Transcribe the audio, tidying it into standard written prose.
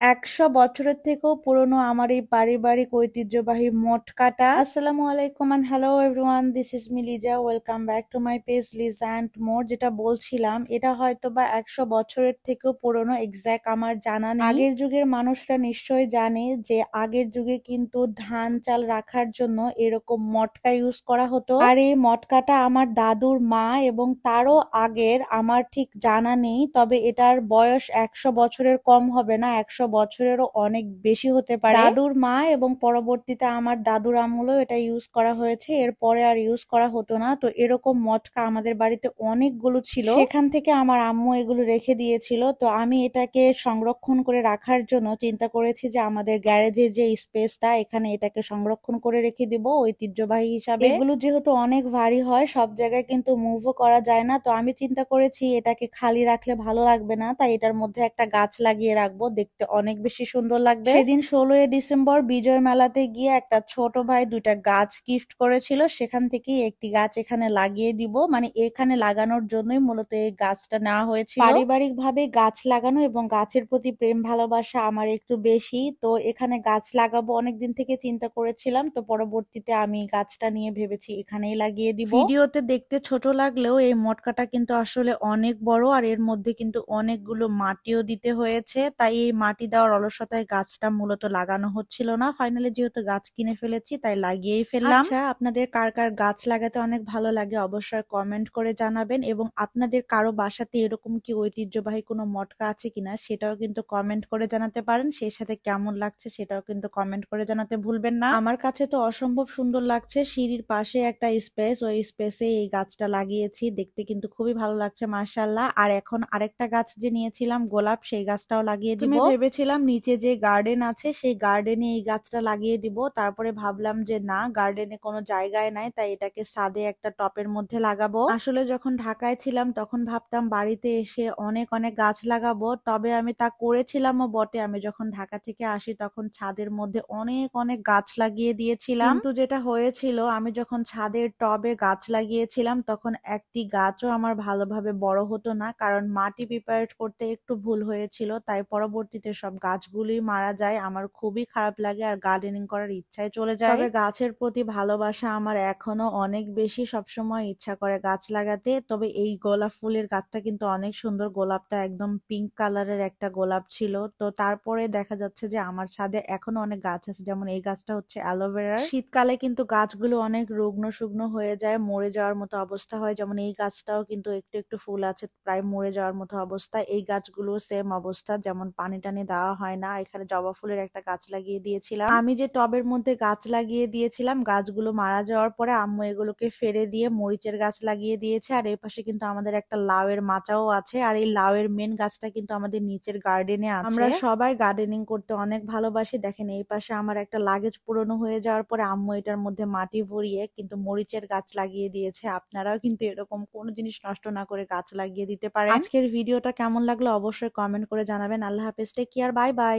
১০০ বছরের থেকেও পুরনো আমার এই পারিবারিক ঐতিহ্যবাহী মটকাটা। আসসালামু আলাইকুম and hello everyone, this is me Liza. Welcome back to my page Liza and more. যেটা বলছিলাম, এটা হয়তো বা ১০০ বছরের থেকেও পুরনো, এক্সাক্ট আমার জানা নেই। আগের যুগের মানুষরা নিশ্চয়ই জানে যে আগের যুগে কিন্তু ধান চাল রাখার জন্য এরকম মটকা ইউজ করা হতো। আর এই মটকাটা আমার দাদুর মা এবং তারও আগের, আমার ঠিক জানা নেই, তবে এটার বয়স ১০০ বছরের কম হবে না, ১০০ বছরেরও অনেক বেশি হতে পারে। দাদুর মা এবং পরবর্তীতে আমার দাদুর আমলেও এটা ইউজ করা হয়েছে, এরপরে আর ইউজ করা হতো না। তো এরকম মটকা আমাদের বাড়িতে অনেকগুলো ছিল, সেখান থেকে আমার আম্মু এগুলো রেখে দিয়েছিল। তো আমি এটাকে সংরক্ষণ করে রাখার জন্য চিন্তা করেছি যে আমাদের গ্যারেজের যে স্পেসটা, এখানে এটাকে সংরক্ষণ করে রেখে দিব ঐতিহ্যবাহী হিসাবে। এগুলো যেহেতু অনেক ভারী হয়, সব জায়গায় কিন্তু মুভও করা যায় না, তো আমি চিন্তা করেছি এটাকে খালি রাখলে ভালো লাগবে না, তাই এটার মধ্যে একটা গাছ লাগিয়ে রাখবো, দেখতে অনেক বেশি সুন্দর লাগবে। সেদিন ১৬ই ডিসেম্বর বিজয় মেলাতে গিয়ে একটা ছোট ভাই দুইটা গাছ গিফট করেছিল, সেখান থেকেই একটি গাছ এখানে লাগিয়ে দিব। মানে এখানে লাগানোর জন্যই মূলত এই গাছটা নেওয়া হয়েছিল। পারিবারিক ভাবে গাছ লাগানো এবং গাছের প্রতি প্রেম ভালোবাসা আমার একটু বেশি, তো এখানে গাছ লাগাবো অনেকদিন থেকে চিন্তা করেছিলাম। তো পরবর্তীতে আমি গাছটা নিয়ে ভেবেছি এখানেই লাগিয়ে দিব। ভিডিওতে দেখতে ছোট লাগলেও এই মটকাটা কিন্তু আসলে অনেক বড়, আর এর মধ্যে কিন্তু অনেকগুলো মাটিও দিতে হয়েছে, তাই এই মাটি দেওয়ার অলসতায় গাছটা মূলত লাগানো হচ্ছিল না। ফাইনালি যেহেতু গাছ কিনে ফেলেছি তাই লাগিয়েই ফেললাম। আচ্ছা, আপনাদের কার কার গাছ লাগাতে অনেক ভালো লাগে অবশ্যই কমেন্ট করে জানাবেন, এবং আপনাদের কারো বাসাতে এরকম কি ঐতিহ্যবাহী কোনো মটকা আছে কিনা সেটাও কিন্তু কমেন্ট করে জানাতে পারেন। সেই সাথে কেমন লাগছে সেটাও কিন্তু কমেন্ট করে জানাতে ভুলবেন না। আমার কাছে তো অসম্ভব সুন্দর লাগছে, সিঁড়ির পাশে একটা স্পেস, ওই স্পেসে এই গাছটা লাগিয়েছি, দেখতে কিন্তু খুবই ভালো লাগছে মাশাআল্লাহ। আর এখন আরেকটা গাছ যে নিয়েছিলাম গোলাপ, সেই গাছটাও লাগিয়ে দিব। ভেবেছিলাম নিচে যে গার্ডেন আছে সেই গার্ডেনে এই গাছটা লাগিয়ে দিব, তারপরে ভাবলাম যে না, গার্ডেনে কোনো জায়গায় নাই, তাই এটাকে ছাদে একটা টপের মধ্যে লাগাবো। আসলে যখন ঢাকায় ছিলাম তখন ভাবতাম বাড়িতে এসে অনেক অনেক গাছ লাগাবো, তবে আমি তা করেছিলামও বটে। আমি যখন ঢাকা থেকে আসি তখন ছাদের মধ্যে অনেক অনেক গাছ লাগিয়ে দিয়েছিলাম, কিন্তু যেটা হয়েছিল আমি যখন ছাদের টবে গাছ লাগিয়েছিলাম তখন একটি গাছও আমার ভালোভাবে বড় হতো না, কারণ মাটি প্রিপেয়ার করতে একটু ভুল হয়েছিল, তাই পরবর্তীতে সব গাছগুলোই মারা যায়। আমার খুবই খারাপ লাগে আর গার্ডেনিং করার ইচ্ছায় চলে যায়। তবে গাছের প্রতি ভালোবাসা আমার এখনো অনেক বেশি, সবসময় ইচ্ছা করে গাছ লাগাতে। তবে এই গোলাপ ফুলের গাছটা কিন্তু অনেক সুন্দর, গোলাপটা একদম পিঙ্ক কালারের একটা গোলাপ ছিল। তো তারপরে দেখা যাচ্ছে যে আমার ছাদে এখনো অনেক গাছ আছে, যেমন এই গাছটা হচ্ছে অ্যালোভেরা। শীতকালে কিন্তু গাছগুলো অনেক রুগ্ন শুকনো হয়ে যায়, মরে যাওয়ার মতো অবস্থা হয়, যেমন এই গাছটাও কিন্তু একটু একটু ফুল আছে, প্রায় মরে যাওয়ার মতো অবস্থা। এই গাছগুলো সেম অবস্থা, যেমন পানি টানি দেওয়া হয় না। এখানে জবা ফুলের একটা গাছ লাগিয়ে দিয়েছিলাম। আমি যে টবের মধ্যে গাছ লাগিয়ে দিয়েছিলাম, গাছগুলো মারা যাওয়ার পরে আম্মু এগুলোকে ফেলে দিয়ে মরিচের গাছ লাগিয়ে দিয়েছে। আর এই পাশে কিন্তু আমাদের একটা লাউয়ের মাচাও আছে, আর এই লাউয়ের মেন গাছটা কিন্তু আমাদের নিচের গার্ডেনে আছে। আমরা সবাই গার্ডেনিং করতে অনেক ভালোবাসি। দেখেন এই পাশে আমার একটা লাগেজ পুরনো হয়ে যাওয়ার পরে আম্মু এটার মধ্যে মাটি ভরিয়ে কিন্তু মরিচের গাছ লাগিয়ে দিয়েছে। আপনারাও কিন্তু এরকম কোনো জিনিস নষ্ট না করে গাছ লাগিয়ে দিতে পারেন। আজকের ভিডিওটা কেমন লাগলো অবশ্যই কমেন্ট করে জানাবেন। আল্লাহ হাফেজ, টেক কেয়ার, বাই বাই।